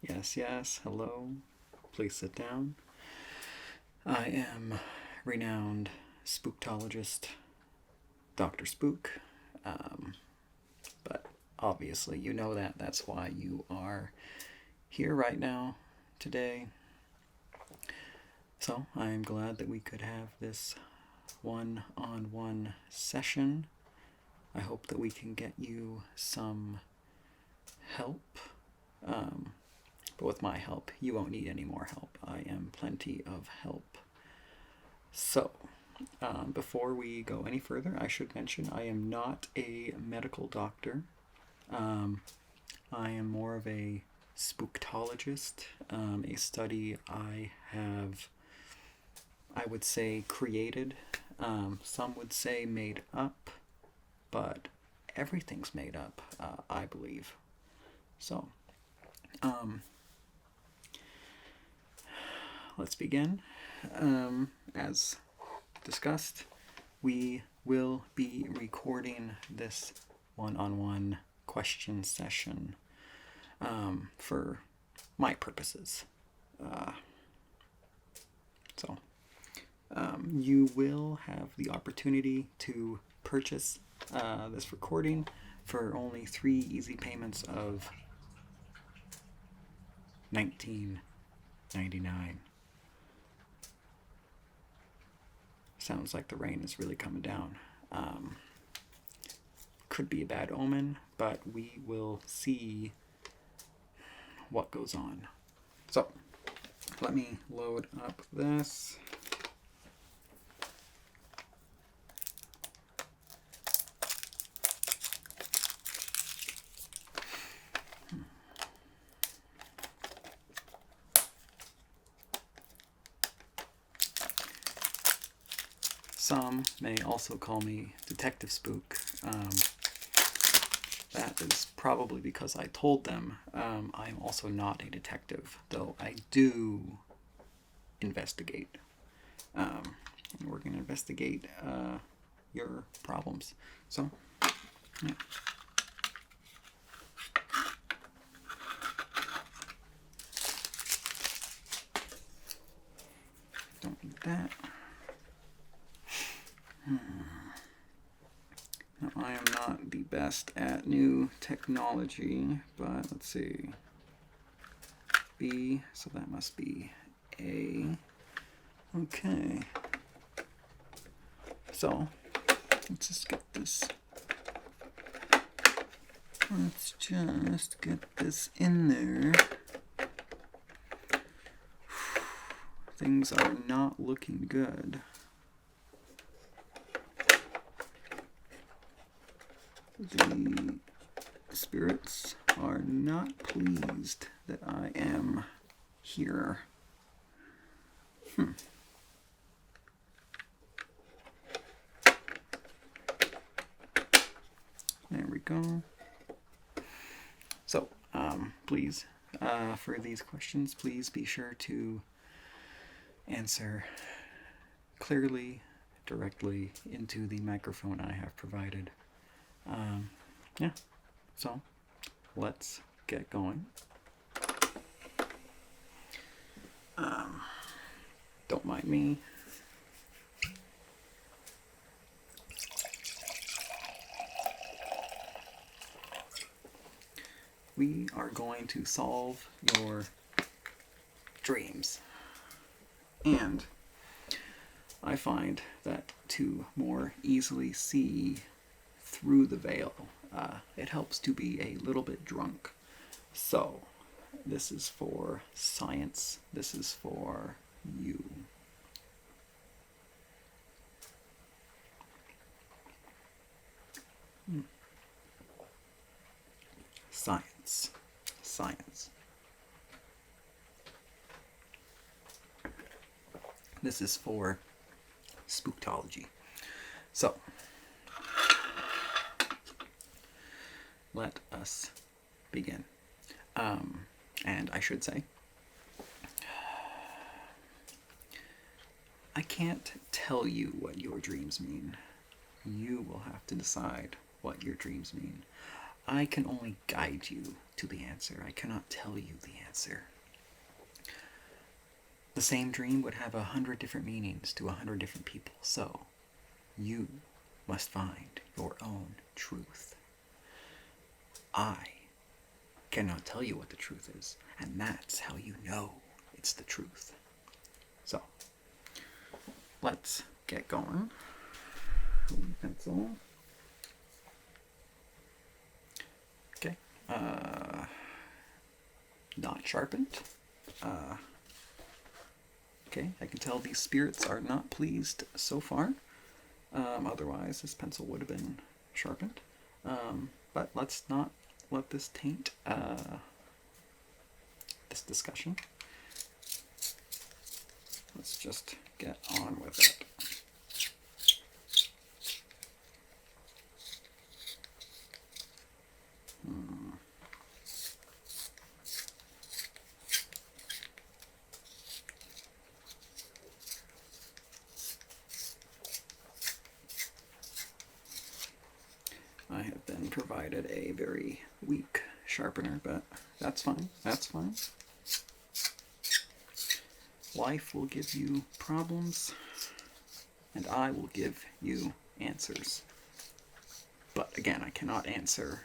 Yes, yes, hello. Please sit down. I am renowned spooktologist Dr. Spook. Um, but obviously, you know that. That's why you are here right now today. So, I am glad that we could have this one on one session. I hope that we can get you some help. But with my help, you won't need any more help. I am plenty of help. So, before we go any further, I should mention I am not a medical doctor. I am more of a spooktologist, a study I have, I would say, created. Some would say made up, but everything's made up, I believe. So, let's begin. As discussed, we will be recording this one-on-one question session for my purposes. You will have the opportunity to purchase this recording for only 3 easy payments of $19.99. Sounds like the rain is really coming down. Could be a bad omen, but we will see what goes on. So, let me load up this. Some may also call me Detective Spook. That is probably because I told them I'm also not a detective, though I do investigate. And we're going to investigate your problems. So, yeah. Don't need that. Now, I am not the best at new technology, but let's see. B, so that must be A. Okay. So, let's just get this. Let's just get this in there. Things are not looking good. The spirits are not pleased that I am here. There we go. So, please, for these questions, please be sure to answer clearly, directly into the microphone I have provided. Yeah, so let's get going. Don't mind me. We are going to solve your dreams. And I find that to more easily see through the veil, it helps to be a little bit drunk. So, this is for science. This is for you. Science. Science. This is for spooktology. So, let us begin. And I should say, I can't tell you what your dreams mean. You will have to decide what your dreams mean. I can only guide you to the answer. I cannot tell you the answer. The same dream would have 100 different meanings to 100 different people, so you must find your own truth. I cannot tell you what the truth is, and that's how you know it's the truth. So, let's get going. Pencil. Okay. Not sharpened. Okay, I can tell these spirits are not pleased so far. Otherwise, this pencil would have been sharpened. But let's not let this taint this discussion. Let's just get on with it. I have been provided a very weak sharpener, but that's fine. That's fine. Life will give you problems, and I will give you answers. But again, I cannot answer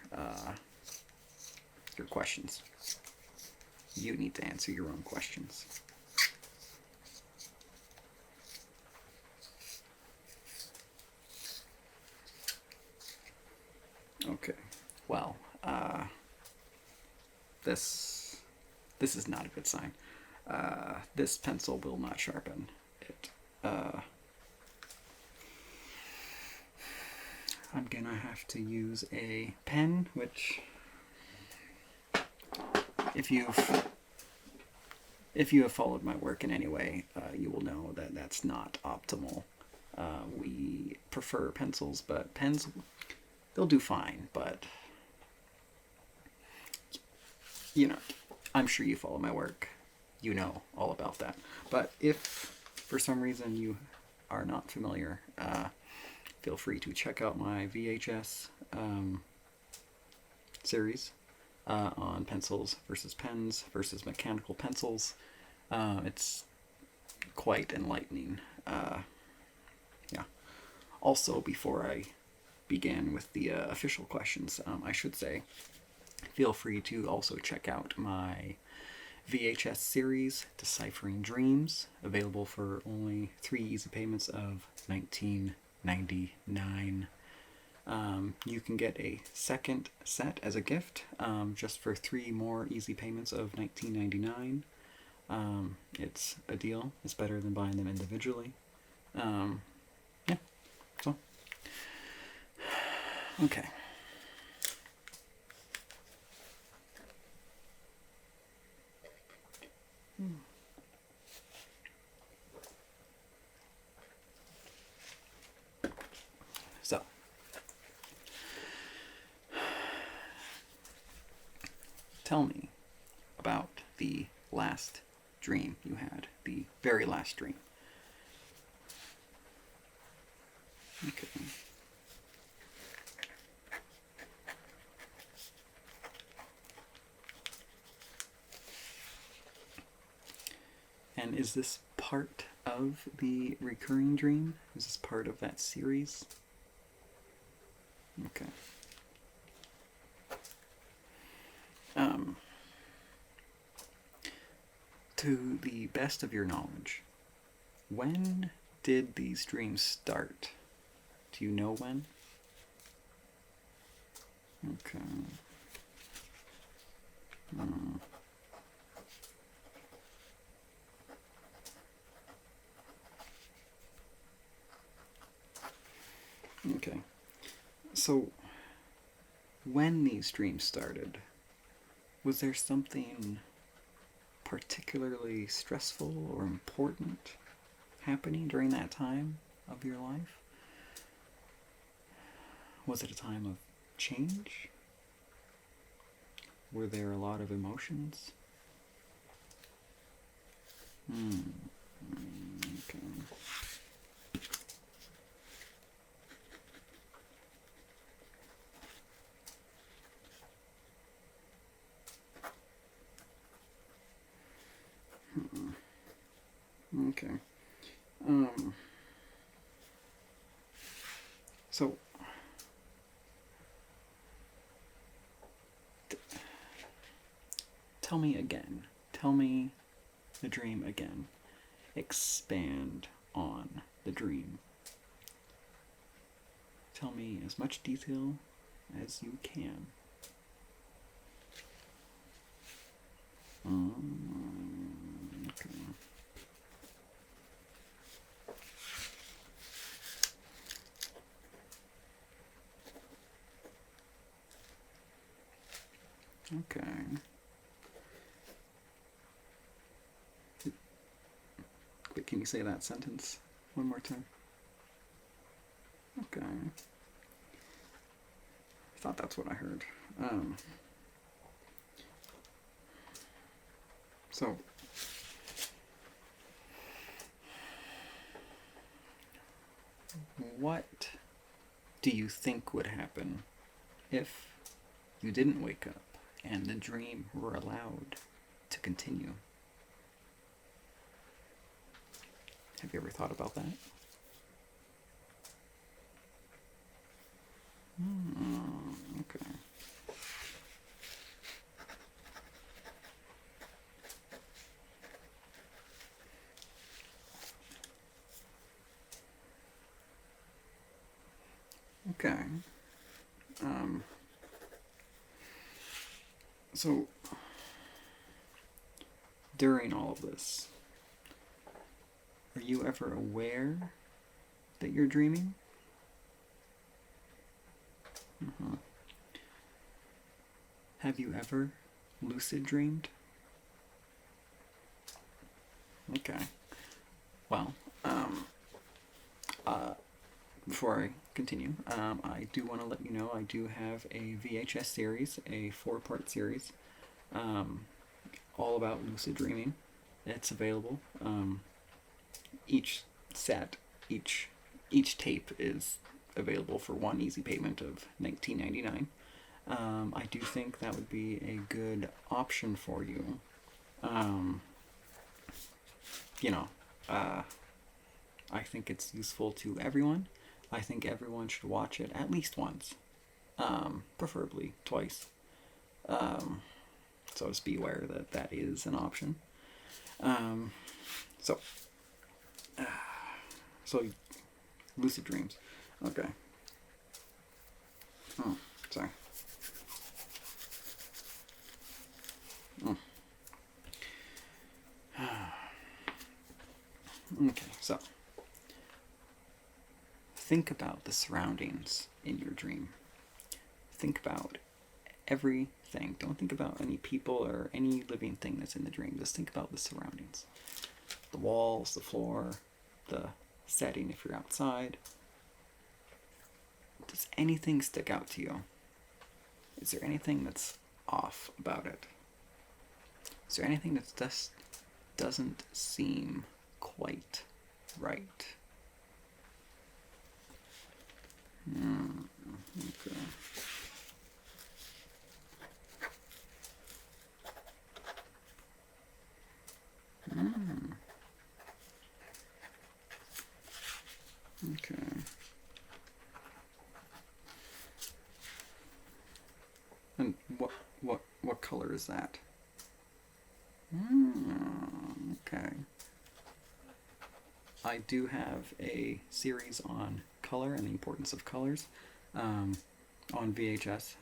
your questions. You need to answer your own questions. Okay, well, this is not a good sign. This pencil will not sharpen it. I'm gonna have to use a pen, which, if you have followed my work in any way, you will know that that's not optimal. We prefer pencils, but pens, they'll do fine, but, you know, I'm sure you follow my work. You know all about that. But if, for some reason, you are not familiar, feel free to check out my VHS series on pencils versus pens versus mechanical pencils. It's quite enlightening. Yeah. Also, before I begin with the official questions, I should say, feel free to also check out my VHS series, Deciphering Dreams, available for only 3 easy payments of $19.99. You can get a second set as a gift, just for 3 more easy payments of $19.99. It's a deal. It's better than buying them individually. Yeah, so. Okay. So, tell me about the last dream you had, the very last dream. Okay. And is this part of the recurring dream? Is this part of that series? Okay. To the best of your knowledge, when did these dreams start? Do you know when? Okay. Okay. So, when these dreams started, was there something particularly stressful or important happening during that time of your life? Was it a time of change? Were there a lot of emotions? Okay. Okay. So tell me again. Tell me the dream again. Expand on the dream. Tell me as much detail as you can. Okay. Okay. Wait, can you say that sentence one more time? Okay. I thought that's what I heard. So, what do you think would happen if you didn't wake up and the dream were allowed to continue? Have you ever thought about that? Okay. Okay. So, during all of this, are you ever aware that you're dreaming? Have you ever lucid dreamed? Okay. Well, before I continue, I do want to let you know I do have a VHS series, a 4-part series, all about lucid dreaming. It's available. Each set, each tape is available for one easy payment of $19.99. I do think that would be a good option for you. I think it's useful to everyone. I think everyone should watch it at least once, preferably twice. So just be aware that that is an option. So lucid dreams. Okay. Oh, sorry. Okay, so think about the surroundings in your dream. Think about everything. Don't think about any people or any living thing that's in the dream. Just think about the surroundings. The walls, the floor, the setting if you're outside. Does anything stick out to you? Is there anything that's off about it? Is there anything that just doesn't seem quite right? Okay. Okay. And what color is that? Okay. I do have a series on color and the importance of colors on VHS.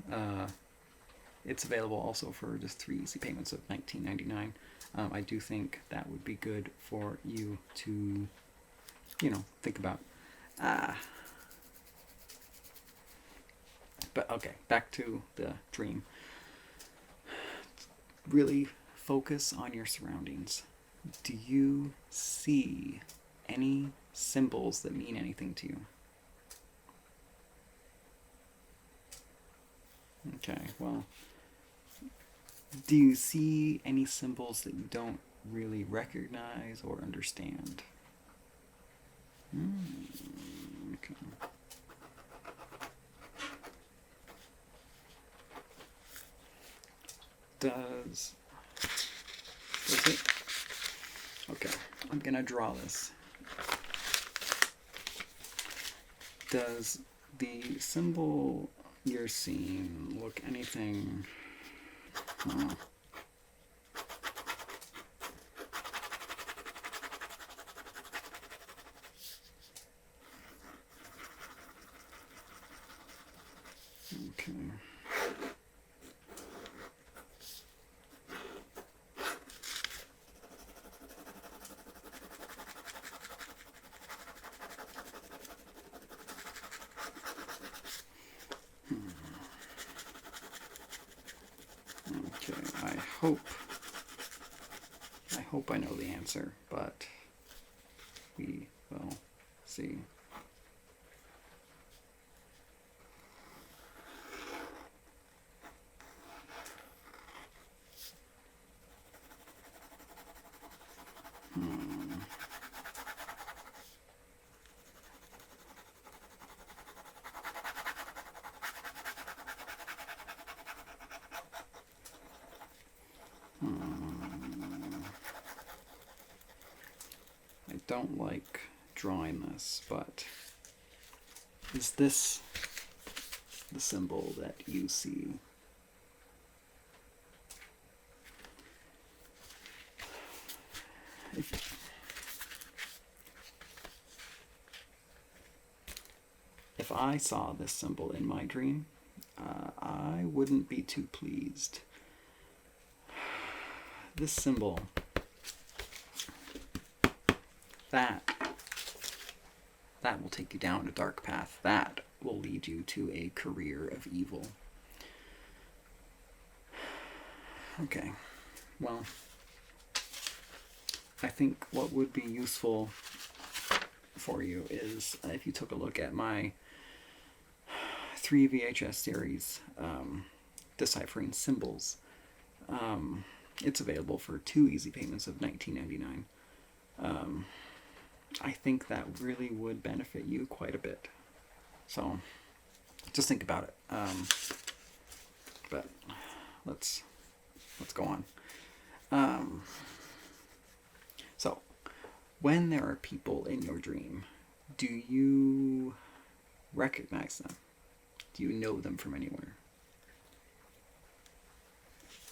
It's available also for just 3 easy payments of $19.99. I do think that would be good for you to, think about. But okay, back to the dream. Really focus on your surroundings. Do you see any symbols that mean anything to you? Okay, well, do you see any symbols that you don't really recognize or understand? Okay. Does it? Okay. I'm gonna draw this. Does the symbol you're seeing look anything... Okay. Okay, I hope I know the answer, but we will see. I don't like drawing this, but is this the symbol that you see? If I saw this symbol in my dream, I wouldn't be too pleased. This symbol, that will take you down a dark path. That will lead you to a career of evil. Okay, well, I think what would be useful for you is if you took a look at my 3 VHS series, Deciphering Symbols. It's available for 2 easy payments of $19.99. I think that really would benefit you quite a bit. So just think about it. But let's go on. So when there are people in your dream, do you recognize them? Do you know them from anywhere?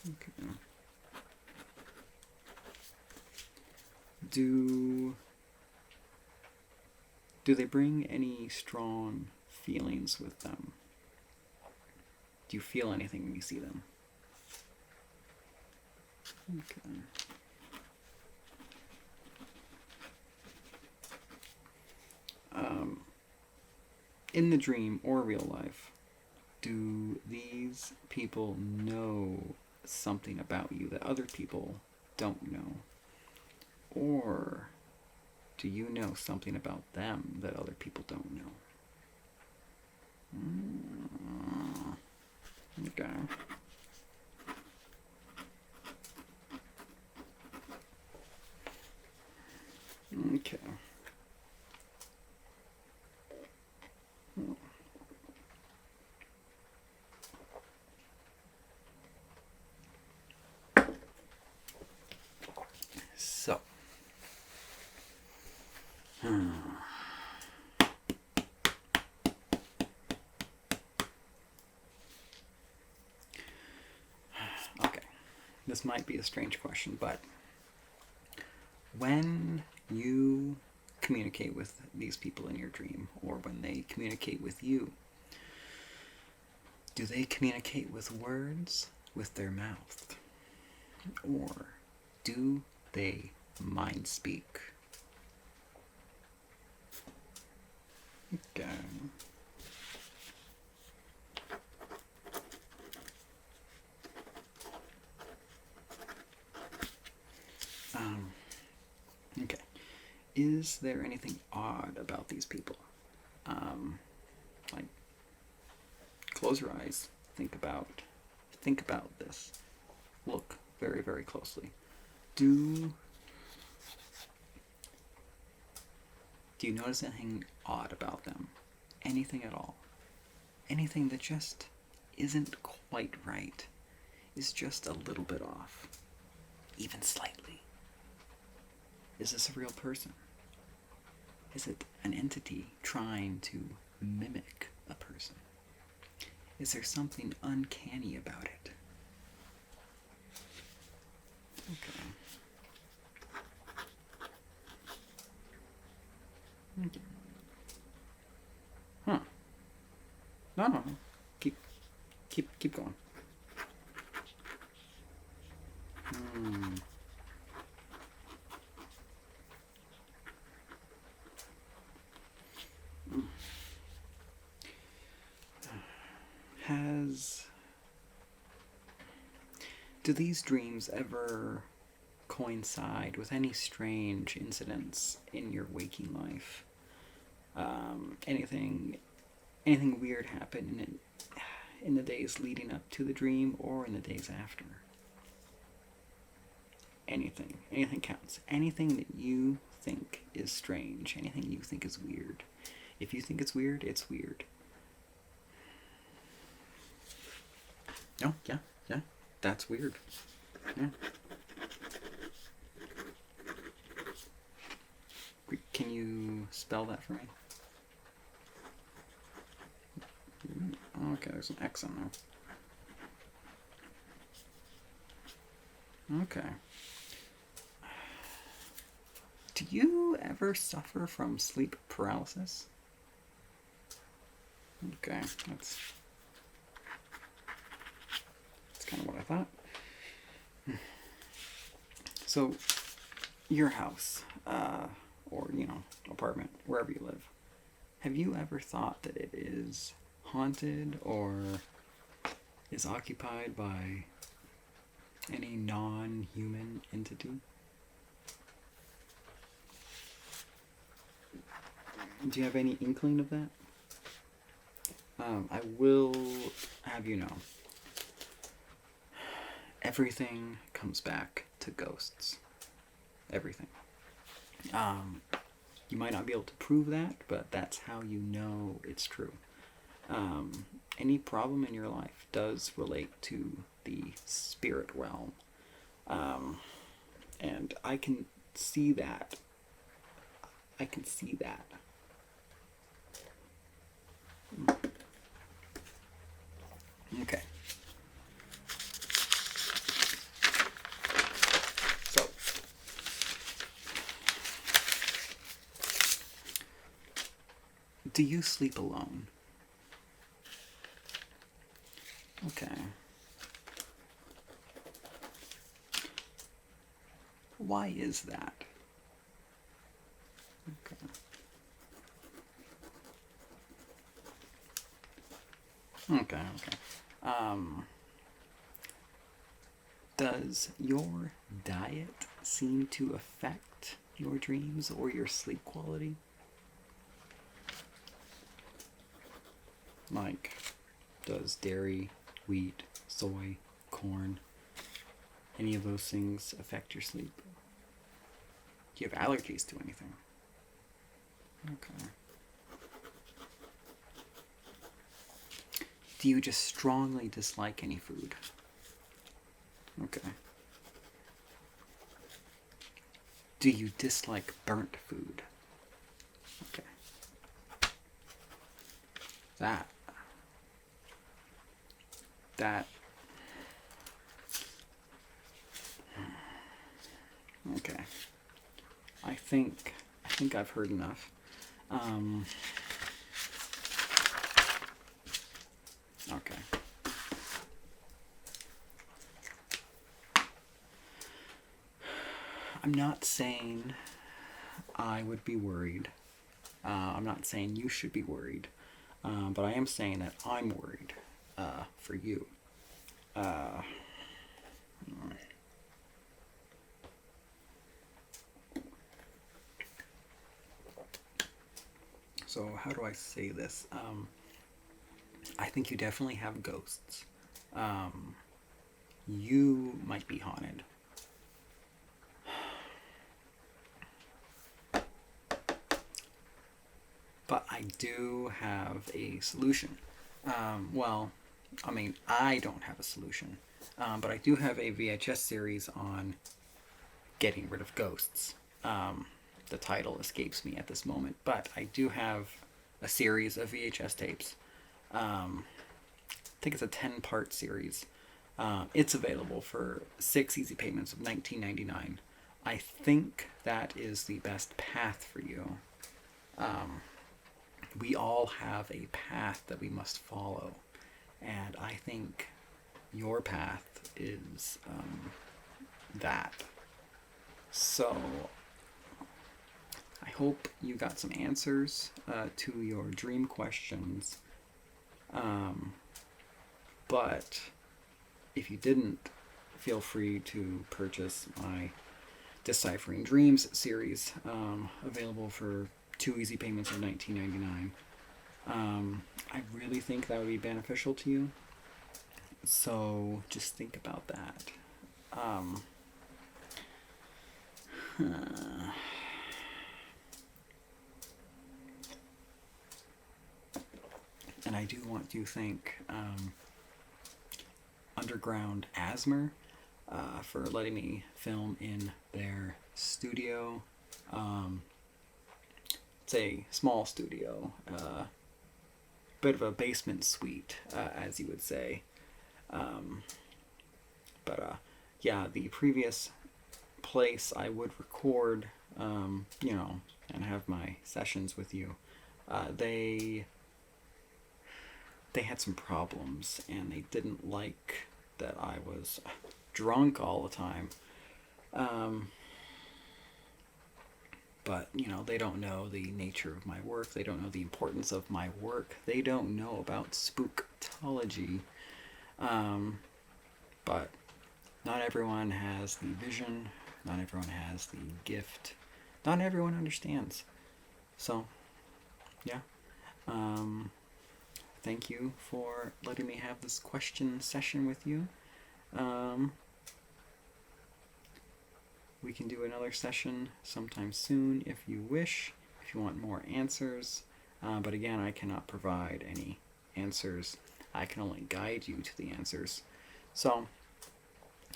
Okay. Do they bring any strong feelings with them? Do you feel anything when you see them? Okay. In the dream or real life, do these people know something about you that other people don't know? Or do you know something about them that other people don't know? Okay. Okay. So. Okay. This might be a strange question, but when you communicate with these people in your dream, or when they communicate with you, do they communicate with words, with their mouth? Or do they mind speak? Okay. Okay. Is there anything odd about these people? Like, close your eyes. Think about this. Look very, very closely. Do you notice anything odd about them? Anything at all? Anything that just isn't quite right? Is just a little bit off? Even slightly? Is this a real person? Is it an entity trying to mimic a person? Is there something uncanny about it? Okay. Okay. Huh. No. Keep going. Do these dreams ever coincide with any strange incidents in your waking life? Anything weird happen in the days leading up to the dream or in the days after? Anything counts. Anything that you think is strange, anything you think is weird. If you think it's weird, it's weird. Oh, yeah, that's weird. Yeah. Can you spell that for me? Okay, there's an X on there. Okay. Do you ever suffer from sleep paralysis? Okay, that's kind of what I thought. So, your house, or, apartment, wherever you live, have you ever thought that it is haunted or is occupied by any non-human entity? Do you have any inkling of that? I will have you know, everything comes back to ghosts. Everything. You might not be able to prove that, but that's how you know it's true. Any problem in your life does relate to the spirit realm. And I can see that. Okay. So, do you sleep alone? Okay. Why is that? Okay. Okay. Does your diet seem to affect your dreams or your sleep quality? Like, does dairy, wheat, soy, corn, any of those things affect your sleep? Do you have allergies to anything? Okay. Do you just strongly dislike any food? Okay. Do you dislike burnt food? Okay. That. Okay. I think I've heard enough. Okay. I'm not saying I would be worried. I'm not saying you should be worried. But I am saying that I'm worried for you. So how do I say this? I think you definitely have ghosts. You might be haunted. But I do have a solution. I don't have a solution. But I do have a VHS series on getting rid of ghosts. The title escapes me at this moment, but I do have a series of VHS tapes. I think it's a 10-part series. It's available for 6 easy payments of $19.99. I think that is the best path for you. We all have a path that we must follow, and I think your path is that. So I hope you got some answers to your dream questions. But if you didn't, feel free to purchase my Deciphering Dreams series, available for 2 easy payments of $19.99. I really think that would be beneficial to you. So just think about that. And I do want to thank Underground Asthma for letting me film in their studio. It's a small studio, bit of a basement suite, as you would say. Yeah, the previous place I would record, and have my sessions with you, they had some problems, and they didn't like that I was drunk all the time. But, they don't know the nature of my work. They don't know the importance of my work. They don't know about spooktology. But not everyone has the vision. Not everyone has the gift. Not everyone understands. So, yeah. Thank you for letting me have this question session with you. We can do another session sometime soon if you wish, if you want more answers. But again, I cannot provide any answers. I can only guide you to the answers. So,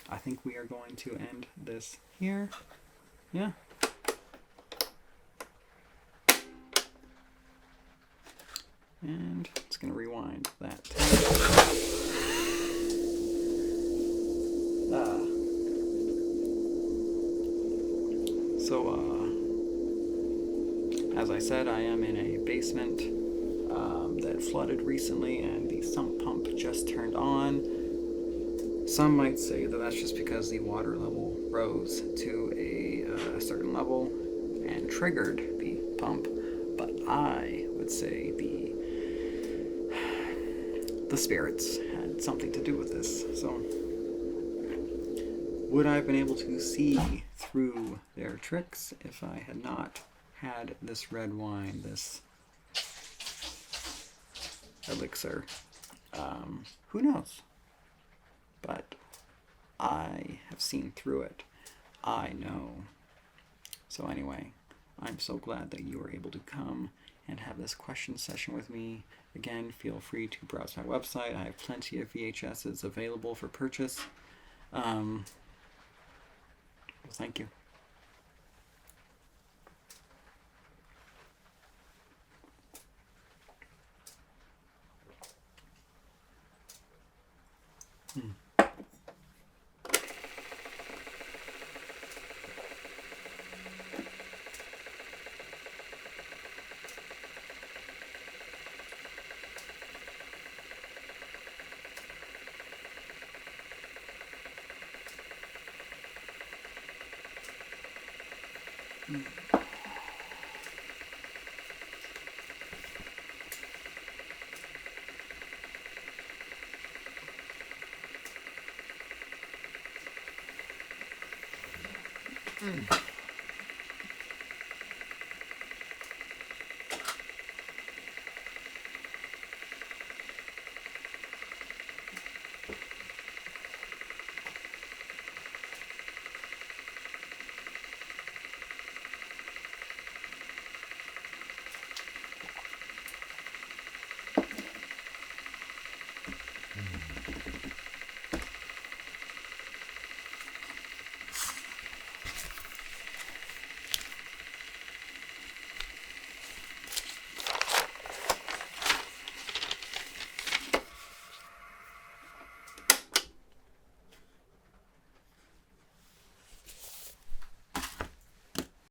I think we are going to end this here. Yeah. And it's going to rewind that. As I said, I am in a basement that flooded recently, and the sump pump just turned on. Some might say that that's just because the water level rose to a certain level and triggered the pump, but I would say the spirits had something to do with this. So, would I have been able to see through their tricks if I had not had this red wine, this elixir? Who knows? But I have seen through it. I know. So anyway, I'm so glad that you were able to come and have this question session with me. Again, feel free to browse my website. I have plenty of VHSs available for purchase. Well, thank you. Mm.